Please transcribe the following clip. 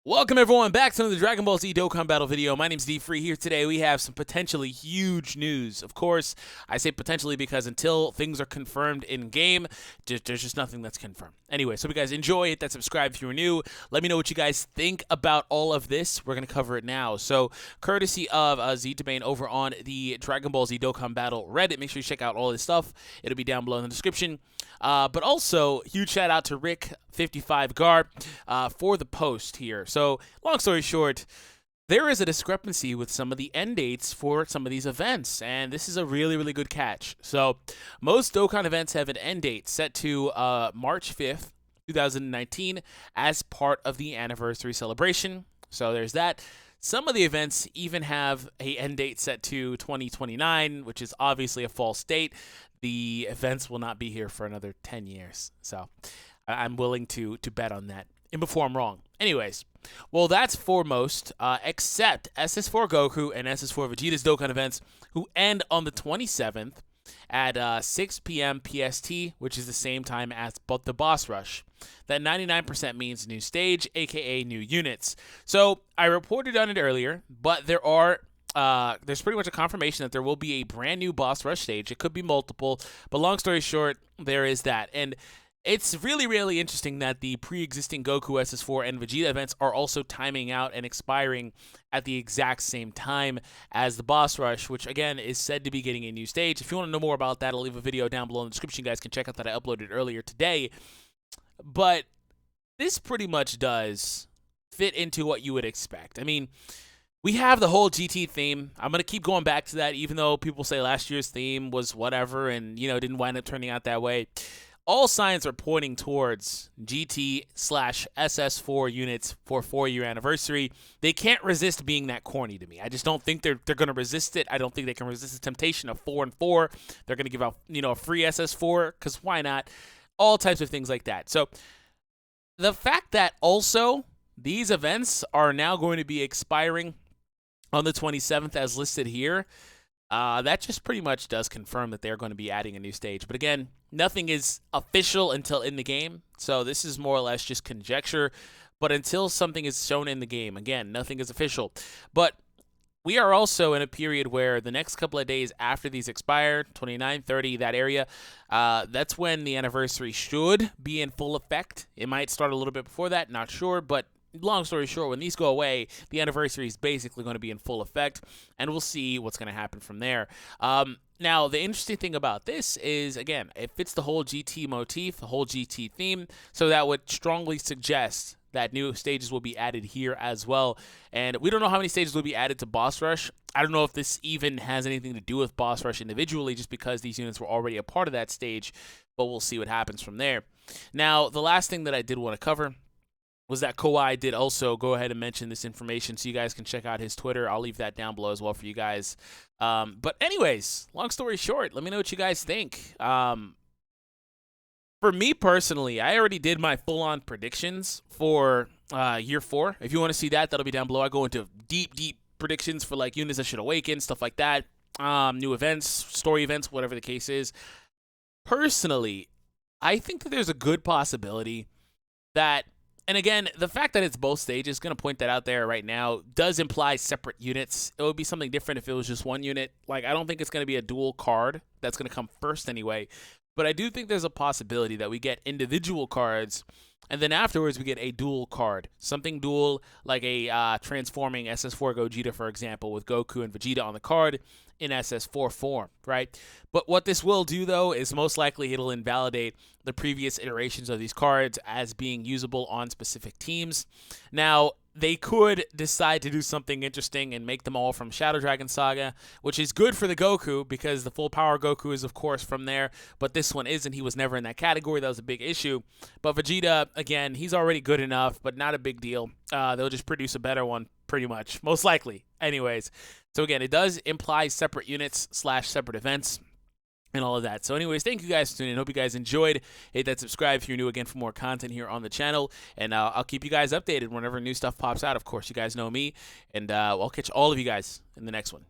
Welcome everyone back to another Dragon Ball Z Dokkan battle video. My name's D-Free. Here today we have some potentially huge news. Of course, I say potentially because until things are confirmed in-game, there's just nothing that's confirmed. Anyway, so if you guys enjoy, hit that subscribe if you're new. Let me know what you guys think about all of this. We're going to cover it now. So, courtesy of Z Domain over on the Dragon Ball Z Dokkan battle Reddit. Make sure you check out all this stuff. It'll be down below in the description. But also, huge shout out to Rick55Gar for the post here. So, long story short, there is a discrepancy with some of the end dates for some of these events, and this is a really, really good catch. So, most Dokkan events have an end date set to March 5th, 2019, as part of the anniversary celebration. So, there's that. Some of the events even have a end date set to 2029, which is obviously a false date. The events will not be here for another 10 years. So I'm willing to bet on that. And before I'm wrong. Anyways, well, that's for most, except SS4 Goku and SS4 Vegeta's Dokkan events, who end on the 27th at 6 p.m. PST, which is the same time as the boss rush. That 99% means new stage, aka new units. So I reported on it earlier, but there's pretty much a confirmation that there will be a brand new boss rush stage. It could be multiple, but long story short, there is that. And it's really, really interesting that the pre-existing Goku, SS4, and Vegeta events are also timing out and expiring at the exact same time as the boss rush, which again is said to be getting a new stage. If you want to know more about that, I'll leave a video down below in the description. You guys can check out that I uploaded earlier today. But this pretty much does fit into what you would expect. I mean, we have the whole GT theme. I'm going to keep going back to that, even though people say last year's theme was whatever and, didn't wind up turning out that way. All signs are pointing towards GT/SS4 units for 4-year anniversary. They can't resist being that corny to me. I just don't think they're going to resist it. I don't think they can resist the temptation of 4 and 4. They're going to give out, a free SS4, because why not? All types of things like that. So the fact that also these events are now going to be expiring on the 27th as listed here, that just pretty much does confirm that they're going to be adding a new stage. But again, nothing is official until in the game, so this is more or less just conjecture. But until something is shown in the game, again, nothing is official. But we are also in a period where the next couple of days after these expire, 29, 30, that area, that's when the anniversary should be in full effect. It might start a little bit before that, not sure, but long story short, when these go away, the anniversary is basically going to be in full effect, and we'll see what's going to happen from there. Now, the interesting thing about this is, again, it fits the whole GT motif, the whole GT theme, so that would strongly suggest that new stages will be added here as well. And we don't know how many stages will be added to Boss Rush. I don't know if this even has anything to do with Boss Rush individually, just because these units were already a part of that stage, but we'll see what happens from there. Now, the last thing that I did want to cover was that Kawhi did also go ahead and mention this information, so you guys can check out his Twitter. I'll leave that down below as well for you guys. But anyways, long story short, let me know what you guys think. For me personally, I already did my full-on predictions for Year 4. If you want to see that, that'll be down below. I go into deep, deep predictions for like units that should awaken, stuff like that. New events, story events, whatever the case is. Personally, I think that there's a good possibility that, and again, the fact that it's both stages, going to point that out there right now, does imply separate units. It would be something different if it was just one unit. Like, I don't think it's going to be a dual card that's going to come first anyway. But I do think there's a possibility that we get individual cards, and then afterwards we get a dual card. Something dual, like a transforming SS4 Gogeta, for example, with Goku and Vegeta on the card in SS4 form, right? But what this will do, though, is most likely it'll invalidate the previous iterations of these cards as being usable on specific teams. Now, they could decide to do something interesting and make them all from Shadow Dragon Saga, which is good for the Goku because the full power Goku is, of course, from there. But this one isn't. He was never in that category. That was a big issue. But Vegeta, again, he's already good enough, but not a big deal. They'll just produce a better one, pretty much. Most likely. Anyways. So, again, it does imply separate units / separate events and all of that. So anyways, thank you guys for tuning in. Hope you guys enjoyed. Hit that subscribe if you're new again for more content here on the channel. And I'll keep you guys updated whenever new stuff pops out. Of course, you guys know me. And I'll catch all of you guys in the next one.